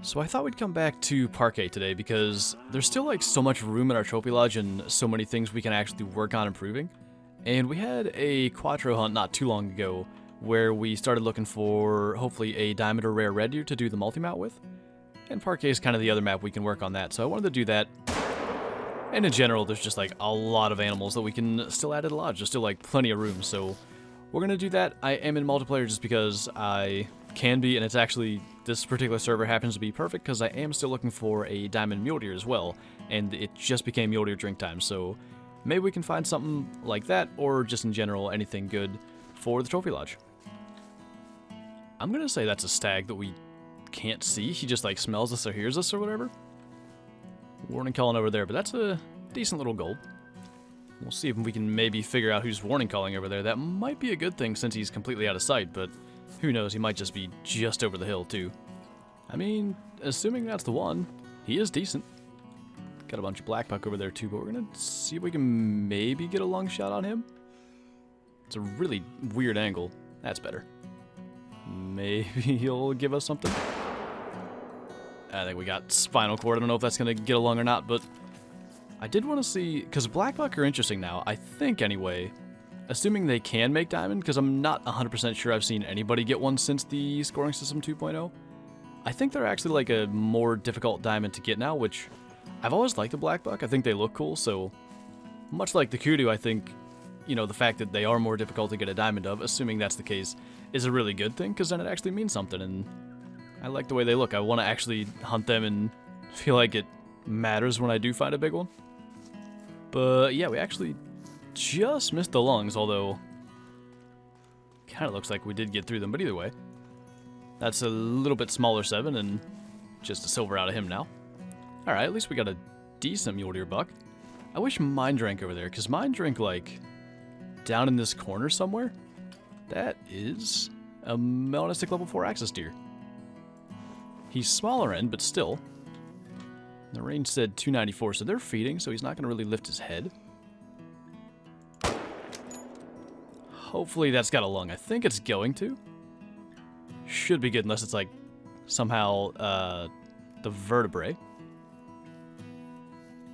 So I thought we'd come back to Parque today because there's still like so much room in our trophy lodge and so many things we can actually work on improving. And we had a Quattro hunt not too long ago where we started looking for hopefully a diamond or rare red deer to do the multi-mount with. And Parque is kind of the other map we can work on that, so I wanted to do that. And in general, there's just like a lot of animals that we can still add to the lodge. There's still like plenty of room, so we're going to do that. I am in multiplayer just because I can be, and it's actually, this particular server happens to be perfect because I am still looking for a diamond mule deer as well, and it just became mule deer drink time, so maybe we can find something like that, or just in general, anything good for the trophy lodge. I'm going to say that's a stag that we can't see. He just like smells us or hears us or whatever. Warning calling over there, but that's a decent little goal. We'll see if we can maybe figure out who's warning calling over there. That might be a good thing since he's completely out of sight, but who knows, he might just be just over the hill too. I mean, assuming that's the one, he is decent. Got a bunch of black buck over there too, but we're gonna see if we can maybe get a long shot on him. It's a really weird angle. That's better. Maybe he'll give us something. I think we got spinal cord. I don't know if that's gonna get along or not, but I did want to see, because black buck are interesting now, I think anyway, assuming they can make diamond, because I'm not 100% sure I've seen anybody get one since the scoring system 2.0. I think they're actually like a more difficult diamond to get now, which I've always liked the black buck. I think they look cool, so much like the kudu, I think, you know, the fact that they are more difficult to get a diamond of, assuming that's the case, is a really good thing, because then it actually means something, and I like the way they look. I want to actually hunt them and feel like it matters when I do find a big one. But yeah, we actually just missed the lungs, although kind of looks like we did get through them, but either way. That's a little bit smaller 7 and just a silver out of him now. Alright, at least we got a decent mule deer buck. I wish mine drank over there, because mine drink like down in this corner somewhere. That is a melanistic level 4 axis deer. He's smaller end, but still. The range said 294, so they're feeding, so he's not going to really lift his head. Hopefully that's got a lung. I think it's going to. Should be good, unless it's like somehow the vertebrae.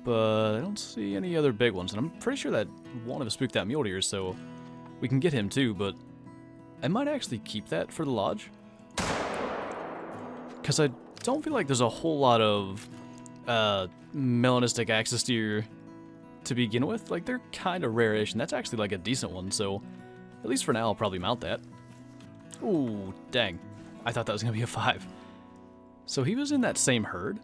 But I don't see any other big ones, and I'm pretty sure that one of us spooked that mule deer, so we can get him too, but I might actually keep that for the lodge. Because I don't feel like there's a whole lot of melanistic axis deer to begin with. Like, they're kind of rare-ish, and that's actually like a decent one, so at least for now I'll probably mount that. Ooh, dang. I thought that was going to be a 5. So he was in that same herd.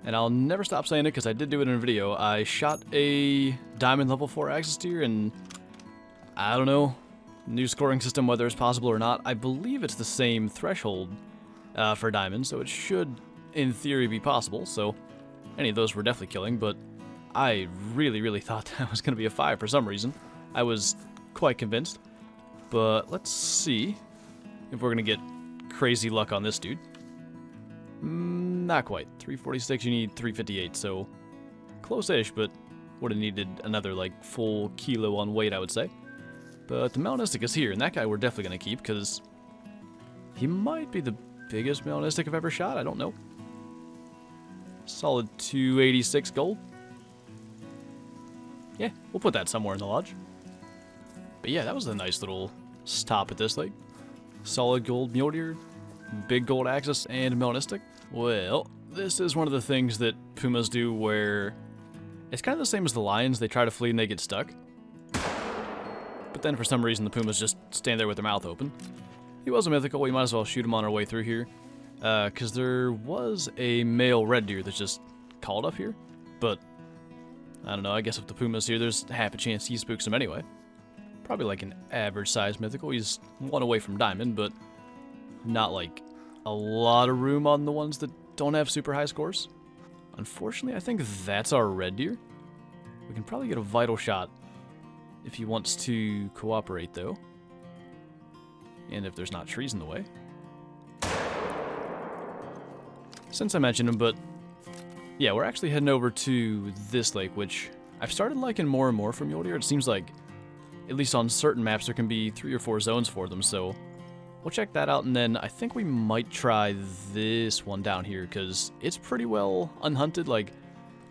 And I'll never stop saying it because I did do it in a video. I shot a diamond level 4 axis deer, and I don't know, new scoring system, whether it's possible or not. I believe it's the same threshold for diamond, so it should, in theory, be possible. So any of those were definitely killing, but I really thought that was going to be a 5 for some reason. I was quite convinced. But let's see if we're going to get crazy luck on this dude. Not quite. 346, you need 358, so close-ish, but would have needed another, like, full kilo on weight, I would say. But the melanistic is here, and that guy we're definitely going to keep, because he might be the biggest melanistic I've ever shot, I don't know. Solid 286 gold. Yeah, we'll put that somewhere in the lodge. But yeah, that was a nice little stop at this lake. Solid gold mule deer, big gold axis, and melanistic. Well, this is one of the things that pumas do where it's kind of the same as the lions. They try to flee and they get stuck. But then for some reason the pumas just stand there with their mouth open. He was a mythical. We might as well shoot him on our way through here. Because there was a male red deer that just called up here. But I don't know. I guess if the puma's here, there's half a chance he spooks him anyway. Probably like an average size mythical. He's one away from diamond, but not like a lot of room on the ones that don't have super high scores. Unfortunately, I think that's our red deer. We can probably get a vital shot if he wants to cooperate, though. And if there's not trees in the way. Since I mentioned him, but yeah, we're actually heading over to this lake, which I've started liking more and more for mule deer. It seems like, at least on certain maps, there can be 3 or 4 zones for them, so we'll check that out, and then I think we might try this one down here, because it's pretty well unhunted. Like,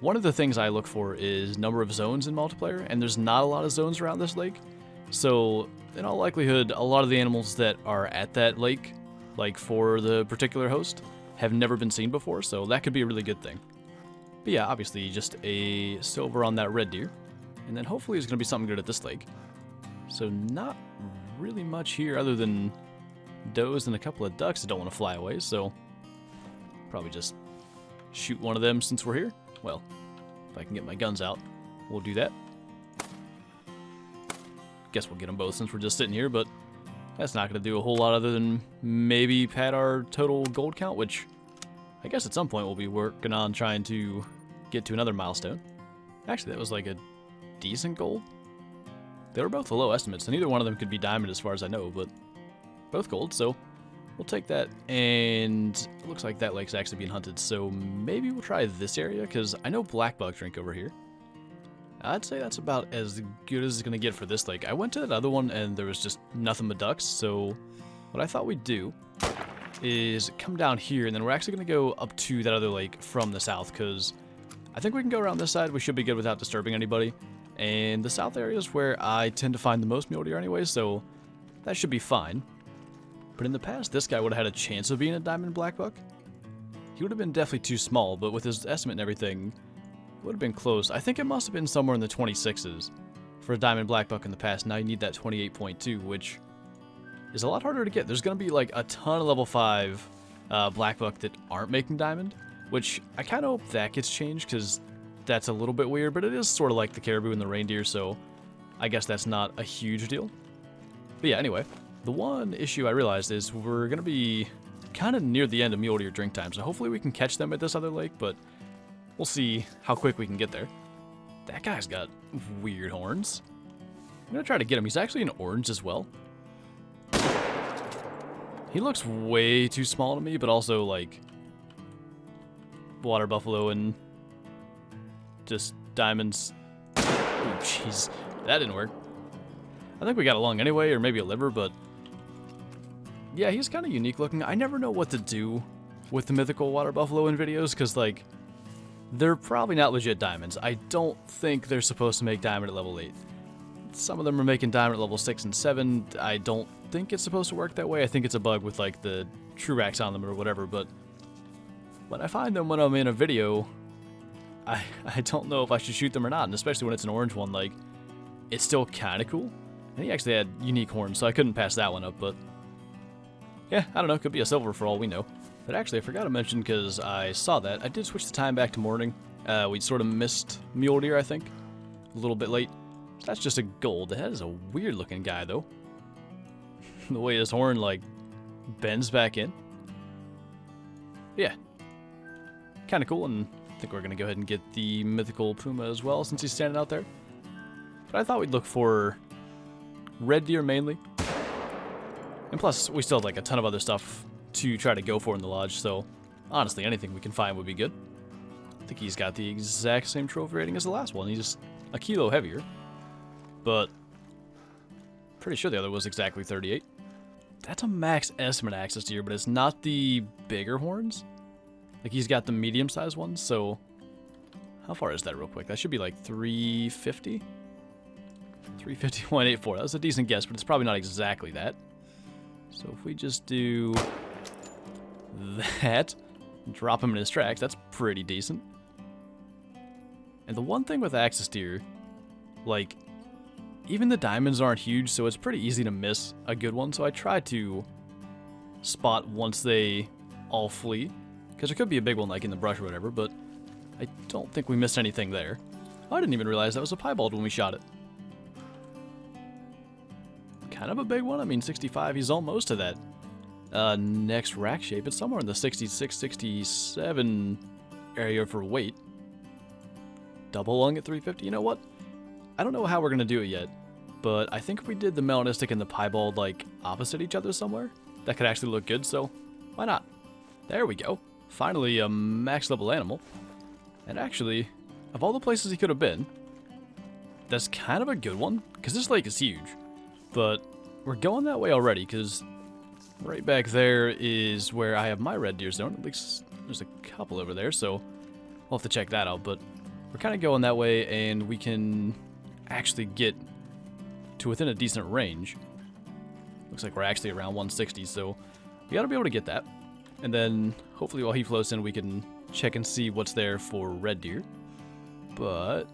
one of the things I look for is number of zones in multiplayer, and there's not a lot of zones around this lake. So, in all likelihood, a lot of the animals that are at that lake, like for the particular host, have never been seen before, so that could be a really good thing. But yeah, obviously just a silver on that red deer, and then hopefully there's going to be something good at this lake. So not really much here other than does and a couple of ducks that don't want to fly away, so probably just shoot one of them since we're here. Well, if I can get my guns out, we'll do that. Guess we'll get them both since we're just sitting here, but that's not going to do a whole lot other than maybe pad our total gold count, which I guess at some point we'll be working on trying to get to another milestone. Actually, that was like a decent gold. They were both low estimates, and neither one of them could be diamond as far as I know, but both gold, so we'll take that. And it looks like that lake's actually being hunted, so maybe we'll try this area, because I know black buck drink over here. I'd say that's about as good as it's going to get for this lake. I went to that other one, and there was just nothing but ducks, so what I thought we'd do is come down here, and then we're actually going to go up to that other lake from the south, because I think we can go around this side. We should be good without disturbing anybody. And the south area is where I tend to find the most mule deer anyway, so that should be fine. But in the past, this guy would have had a chance of being a diamond black buck. He would have been definitely too small, but with his estimate and everything, it would have been close. I think it must have been somewhere in the 26s for a diamond black buck in the past. Now you need that 28.2, which is a lot harder to get. There's going to be like a ton of level 5 black buck that aren't making diamond, which I kind of hope that gets changed, because that's a little bit weird, but it is sort of like the caribou and the reindeer, so I guess that's not a huge deal. But yeah, anyway, the one issue I realized is we're going to be kind of near the end of mule deer drink time, so hopefully we can catch them at this other lake, but we'll see how quick we can get there. That guy's got weird horns. I'm going to try to get him. He's actually an orange as well. He looks way too small to me, but also like water buffalo and just diamonds. Oh, jeez. That didn't work. I think we got along anyway, or maybe a liver, but yeah, he's kind of unique looking. I never know what to do with the mythical water buffalo in videos, because like they're probably not legit diamonds. I don't think they're supposed to make diamond at level 8. Some of them are making diamond at level 6 and 7. I don't think it's supposed to work that way. I think it's a bug with like the true racks on them or whatever, but when I find them when I'm in a video, I don't know if I should shoot them or not, and especially when it's an orange one, like, it's still kind of cool. And he actually had unique horns, so I couldn't pass that one up, but yeah, I don't know, could be a silver for all we know. But actually, I forgot to mention, because I saw that, I did switch the time back to morning. We sort of missed mule deer, I think, a little bit late. So that's just a gold. That is a weird looking guy, though. The way his horn, like, bends back in. Yeah. Kind of cool, and I think we're going to go ahead and get the mythical puma as well, since he's standing out there. But I thought we'd look for red deer mainly. And plus, we still have like a ton of other stuff to try to go for in the lodge, so honestly, anything we can find would be good. I think he's got the exact same trophy rating as the last one. He's just a kilo heavier. But pretty sure the other was exactly 38. That's a max estimate access deer, but it's not the bigger horns. Like, he's got the medium-sized ones, so how far is that real quick? That should be like 350? 350.84. That was a decent guess, but it's probably not exactly that. So if we just do that, drop him in his tracks, that's pretty decent. And the one thing with access deer, like, even the diamonds aren't huge, so it's pretty easy to miss a good one, so I try to spot once they all flee. Because there could be a big one, like, in the brush or whatever, but I don't think we missed anything there. Oh, I didn't even realize that was a piebald when we shot it. Kind of a big one. I mean, 65, he's almost to that next rack shape. It's somewhere in the 66, 67 area for weight. Double lung at 350. You know what? I don't know how we're going to do it yet, but I think if we did the melanistic and the piebald, like, opposite each other somewhere, that could actually look good, so why not? There we go. Finally, a max level animal. And actually, of all the places he could have been, that's kind of a good one, because this lake is huge. But we're going that way already, because right back there is where I have my red deer zone. At least there's a couple over there, so we'll have to check that out. But we're kind of going that way, and we can actually get to within a decent range. Looks like we're actually around 160, so we ought to be able to get that. And then hopefully while he floats in, we can check and see what's there for red deer. But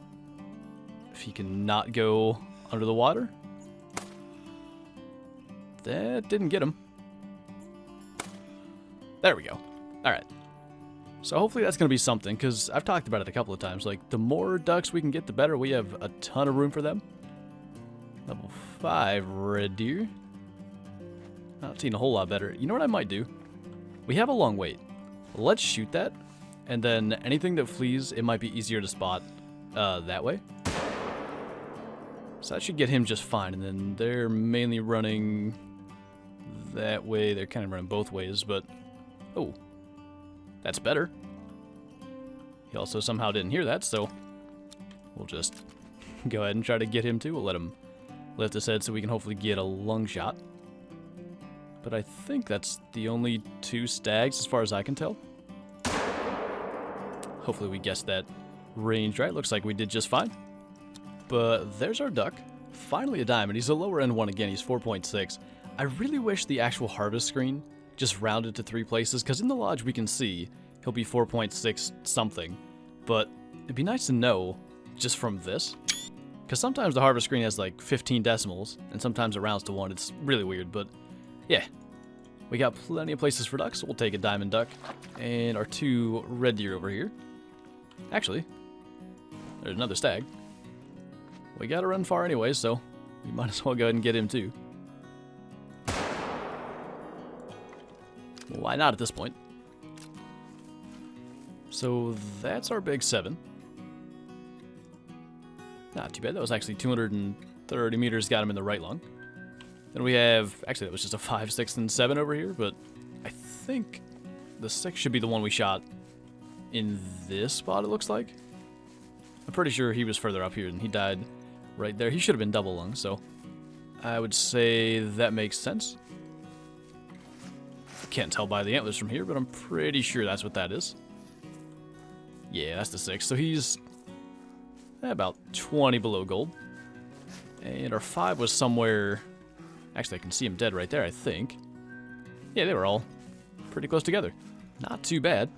if he can not go under the water, that didn't get him. There we go. Alright. So hopefully that's going to be something, because I've talked about it a couple of times. Like, the more ducks we can get, the better. We have a ton of room for them. Level 5 red deer. Not seeing a whole lot better. You know what I might do? We have a long wait. Let's shoot that, and then anything that flees, it might be easier to spot that way. So that should get him just fine, and then they're mainly running that way. They're kind of running both ways, but... Oh. That's better. He also somehow didn't hear that, so... We'll just go ahead and try to get him too. We'll let him lift his head so we can hopefully get a lung shot. But I think that's the only 2 stags as far as I can tell. Hopefully we guessed that range right. Looks like we did just fine. But there's our duck. Finally a diamond. He's a lower end one again. He's 4.6. I really wish the actual harvest screen just rounded to 3 places, because in the lodge we can see he'll be 4.6 something. But it'd be nice to know just from this, because sometimes the harvest screen has like 15 decimals, and sometimes it rounds to 1. It's really weird, but yeah. We got plenty of places for ducks, so we'll take a diamond duck. And our 2 red deer over here. Actually, there's another stag. We gotta run far anyway, so we might as well go ahead and get him too. Well, why not at this point? So that's our big 7. Not too bad. That was actually 230 meters, got him in the right lung. Then we have, actually that was just a 5, 6, and 7 over here, but I think the 6 should be the one we shot in this spot, it looks like. I'm pretty sure he was further up here and he died right there. He should have been double lung, so I would say that makes sense. Can't tell by the antlers from here, but I'm pretty sure that's what that is. Yeah, that's the 6. So he's about 20 below gold. And our 5 was somewhere... Actually, I can see him dead right there, I think. Yeah, they were all pretty close together. Not too bad.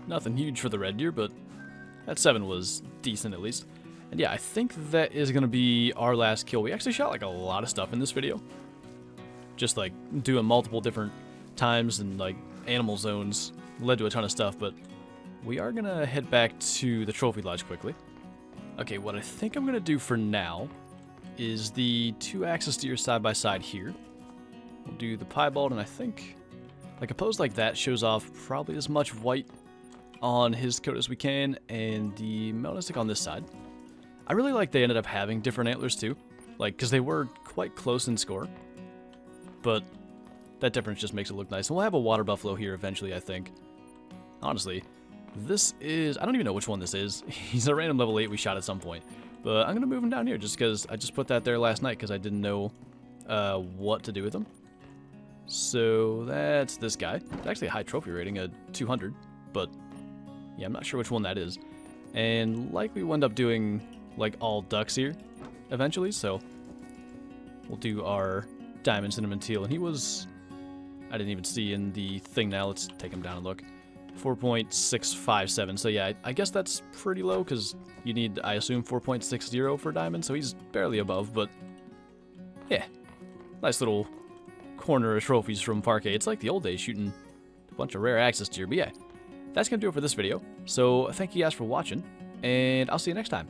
Nothing huge for the red deer, but that 7 was decent at least. And yeah, I think that is going to be our last kill. We actually shot like a lot of stuff in this video. Just like doing multiple different times and like animal zones led to a ton of stuff, but we are going to head back to the trophy lodge quickly. Okay, what I think I'm going to do for now is the 2-axis deer side by side here. We'll do the piebald, and I think like a pose like that shows off probably as much white on his coat as we can, and the melanistic on this side. I really like they ended up having different antlers too, like because they were quite close in score, but that difference just makes it look nice. And we'll have a water buffalo here eventually, I think. Honestly, this is... I don't even know which one this is. He's a random level 8 we shot at some point. But I'm going to move him down here just because I just put that there last night because I didn't know what to do with him. So that's this guy. It's actually a high trophy rating, a 200. But yeah, I'm not sure which one that is. And likely we'll end up doing like all ducks here eventually. So we'll do our diamond cinnamon teal. And he was... I didn't even see in the thing now. Let's take him down and look. 4.657. So yeah, I guess that's pretty low because you need, I assume, 4.60 for diamond. So he's barely above, but yeah. Nice little corner of trophies from Parque. It's like the old days shooting a bunch of rare access deer. But yeah, that's going to do it for this video. So thank you guys for watching, and I'll see you next time.